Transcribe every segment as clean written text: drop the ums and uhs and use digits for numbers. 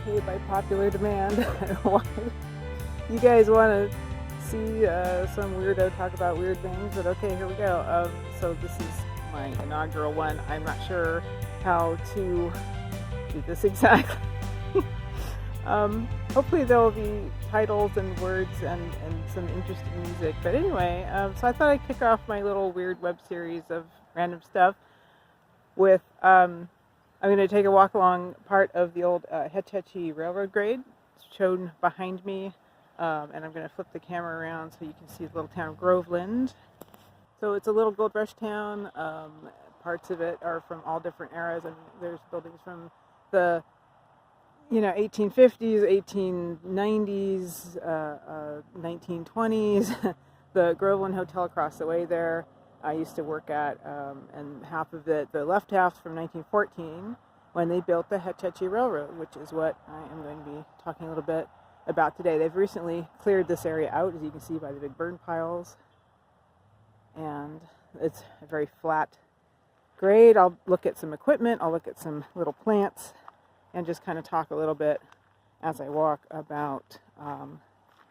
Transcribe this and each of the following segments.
Okay, by popular demand, you guys want to see some weirdo talk about weird things, but okay, here we go. So this is my inaugural one. I'm not sure how to do this exactly. Hopefully there will be titles and words and some interesting music. But anyway, so I thought I'd kick off my little weird web series of random stuff with I'm going to take a walk along part of the old Hetchy railroad grade. It's shown behind me, and I'm going to flip the camera around so you can see the little town of Groveland. So it's a little gold rush town. Parts of it are from all different eras, and there's buildings from the 1850s, 1890s, 1920s. The Groveland Hotel across the way there I used to work at, and half of it, the left half, from 1914, when they built the Hetchy Railroad, which is what I am going to be talking a little bit about today. They've recently cleared this area out, as you can see by the big burn piles, and it's a very flat grade. I'll look at some equipment, I'll look at some little plants, and just kind of talk a little bit as I walk about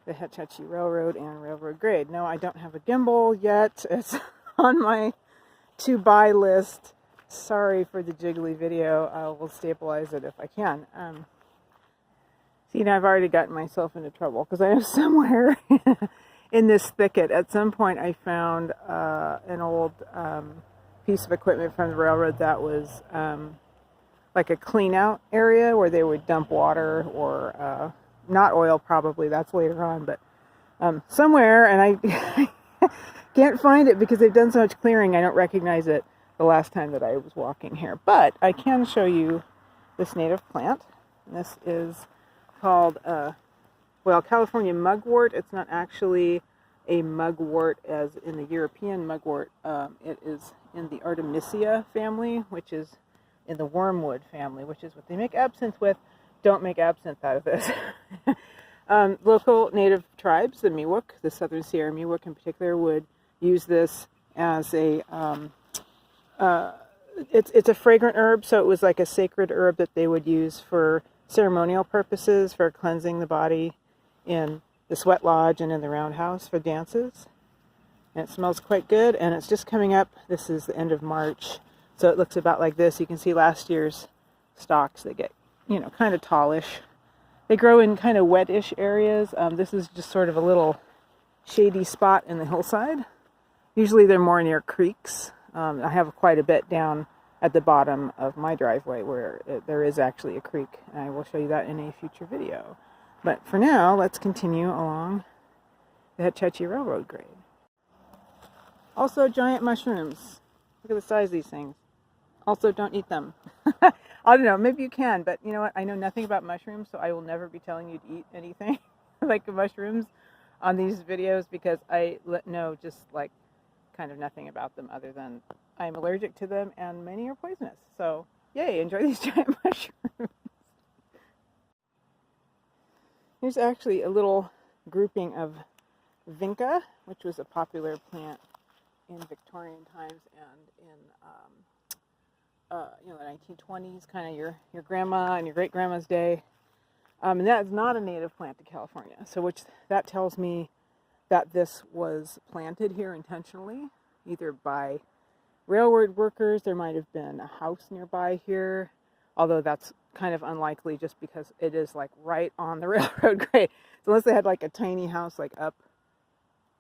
the Hetchy Railroad and railroad grade. No, I don't have a gimbal yet. It's on my to-buy list. Sorry for the jiggly video. I will stabilize it if I can. See, now I've already gotten myself into trouble because I know somewhere in this thicket, at some point I found an old piece of equipment from the railroad that was like a clean-out area where they would dump water or not oil, probably. That's later on, but somewhere, and I can't find it because they've done so much clearing. I don't recognize it the last time that I was walking here. But I can show you this native plant. This is called, California mugwort. It's not actually a mugwort as in the European mugwort. It is in the Artemisia family, which is in the wormwood family, which is what they make absinthe with. Don't make absinthe out of this. Local native tribes, the Miwok, the Southern Sierra Miwok in particular, would use this as a it's a fragrant herb, so it was like a sacred herb that they would use for ceremonial purposes, for cleansing the body in the sweat lodge and in the roundhouse for dances. And it smells quite good, and it's just coming up. This is the end of March, so it looks about like this. You can see last year's stalks. They get kind of tallish. They grow in kind of wet-ish areas. This is just sort of a little shady spot in the hillside. Usually they're more near creeks. I have quite a bit down at the bottom of my driveway where there is actually a creek, and I will show you that in a future video. But for now, let's continue along the Hetchy Railroad grade. Also, giant mushrooms. Look at the size of these things. Also, don't eat them. I don't know, maybe you can, but you know what? I know nothing about mushrooms, so I will never be telling you to eat anything like mushrooms on these videos, because I know just like kind of nothing about them other than I'm allergic to them, and many are poisonous. So, yay, enjoy these giant mushrooms. Here's actually a little grouping of vinca, which was a popular plant in Victorian times and in the 1920s, kind of your grandma and your great grandma's day. And that is not a native plant to California. So that tells me that this was planted here intentionally, either by railroad workers. There might have been a house nearby here, although that's kind of unlikely just because it is like right on the railroad grade. So unless they had like a tiny house like up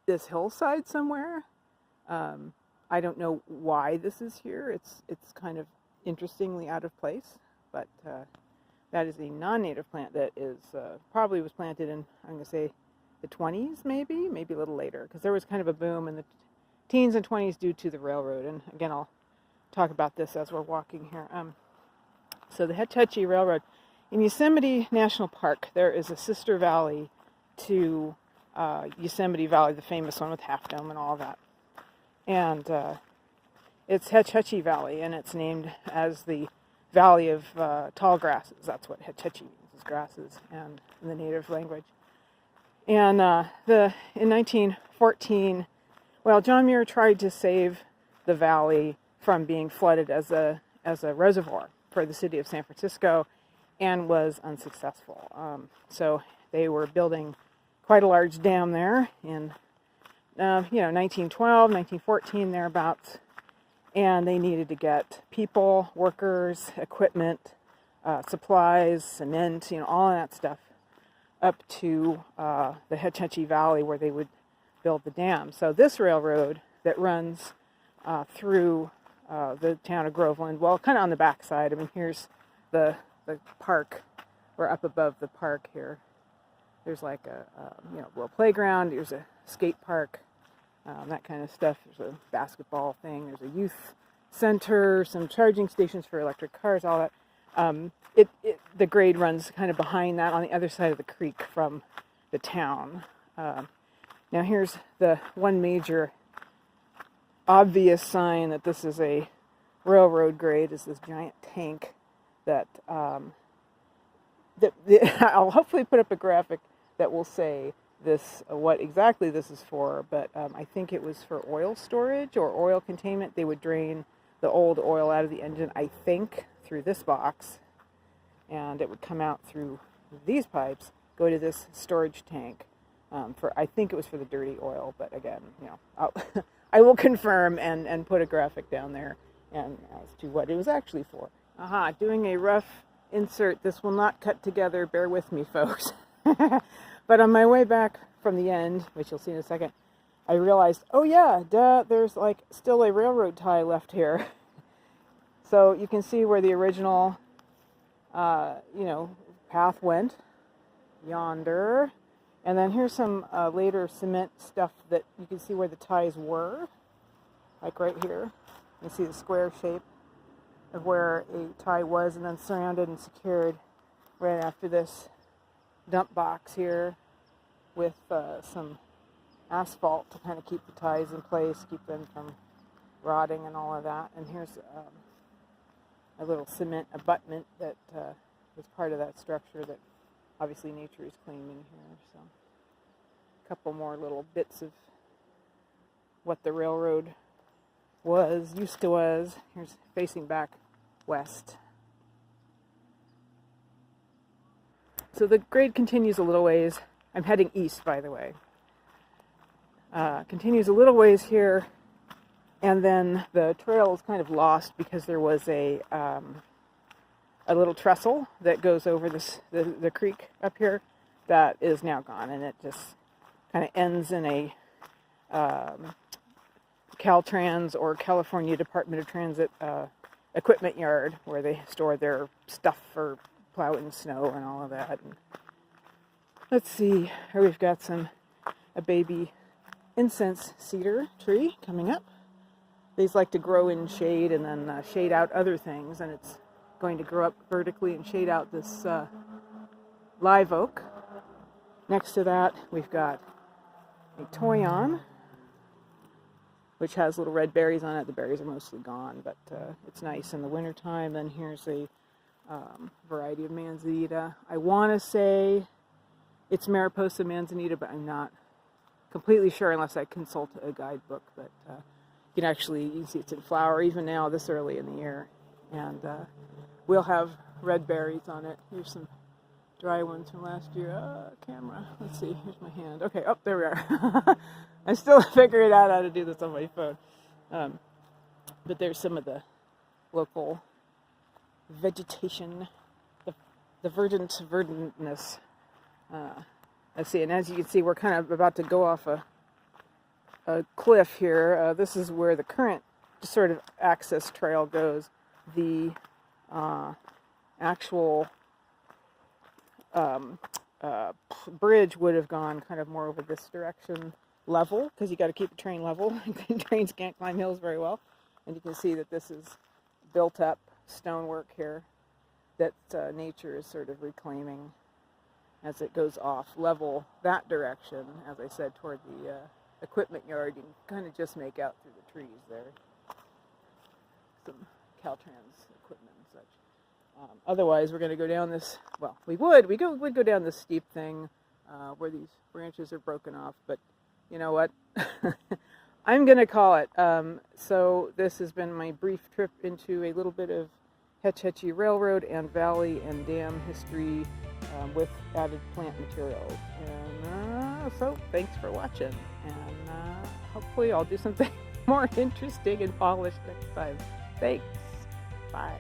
this hillside somewhere, I don't know why this is here. It's kind of interestingly out of place, but that is a non-native plant that is probably was planted in, I'm going to say, the 20s, maybe a little later, because there was kind of a boom in the teens and 20s due to the railroad. And again, I'll talk about this as we're walking here. So the Hetchy Railroad. In Yosemite National Park, there is a sister valley to Yosemite Valley, the famous one with Half Dome and all that. And it's Hetchy Valley, and it's named as the Valley of Tall Grasses. That's what Hetchy means, is grasses, and in the native language. And in 1914, John Muir tried to save the valley from being flooded as a reservoir for the city of San Francisco, and was unsuccessful. So they were building quite a large dam there in 1912, 1914, thereabouts, and they needed to get people, workers, equipment, supplies, cement, all of that stuff up to the Hetchy Valley where they would build the dam. So this railroad that runs through the town of Groveland, well, kind of on the backside. I mean, here's the park. We're up above the park here. There's like a little playground. There's a skate park, that kind of stuff. There's a basketball thing. There's a youth center, some charging stations for electric cars, all that. The grade runs kind of behind that on the other side of the creek from the town. Now here's the one major obvious sign that this is a railroad grade is this giant tank that I'll hopefully put up a graphic that will say what exactly this is for, but I think it was for oil storage or oil containment. They would drain the old oil out of the engine, I think, through this box, and it would come out through these pipes, go to this storage tank. I think it was for the dirty oil, but again, I will confirm and put a graphic down there and as to what it was actually for. Doing a rough insert. This will not cut together. Bear with me, folks. But on my way back from the end, which you'll see in a second, I realized, oh yeah, there's like still a railroad tie left here. So you can see where the original, path went, yonder. And then here's some later cement stuff that you can see where the ties were, like right here. You see the square shape of where a tie was, and then surrounded and secured right after this dump box here with some asphalt to kind of keep the ties in place, keep them from rotting and all of that. And here's a little cement abutment that was part of that structure that obviously nature is claiming here. So a couple more little bits of what the railroad used to was. Here's facing back west. So the grade continues a little ways. I'm heading east, by the way. Continues a little ways here, and then the trail is kind of lost because there was a little trestle that goes over the creek up here that is now gone, and it just kind of ends in a Caltrans or California Department of Transit equipment yard where they store their stuff for plowing snow and all of that. And let's see, here we've got a baby incense cedar tree coming up. These like to grow in shade and then shade out other things, and it's going to grow up vertically and shade out this live oak. Next to that, we've got a toyon, which has little red berries on it. The berries are mostly gone, but it's nice in the wintertime. Then here's a variety of manzanita. I want to say it's Mariposa manzanita, but I'm not completely sure unless I consult a guidebook. But you can see it's in flower even now this early in the year. And we'll have red berries on it. Here's some dry ones from last year. Camera. Let's see. Here's my hand. Okay. Oh, there we are. I'm still figuring out how to do this on my phone. But there's some of the local vegetation, the verdantness. Let's see. And as you can see, we're kind of about to go off a cliff here. This is where the current sort of access trail goes. The actual bridge would have gone kind of more over this direction, level, because you got to keep the train level. Trains can't climb hills very well. And you can see that this is built up stonework here that nature is sort of reclaiming as it goes off level that direction. As I said, toward the equipment yard, you can kind of just make out through the trees there. Some Caltrans equipment and such. Otherwise, we're going to go down this, well, we would go down this steep thing where these branches are broken off, but you know what? I'm going to call it. So this has been my brief trip into a little bit of Hetchy Railroad and Valley and Dam history with added plant materials. And so thanks for watching, and hopefully I'll do something more interesting and polished next time. Thanks. Bye.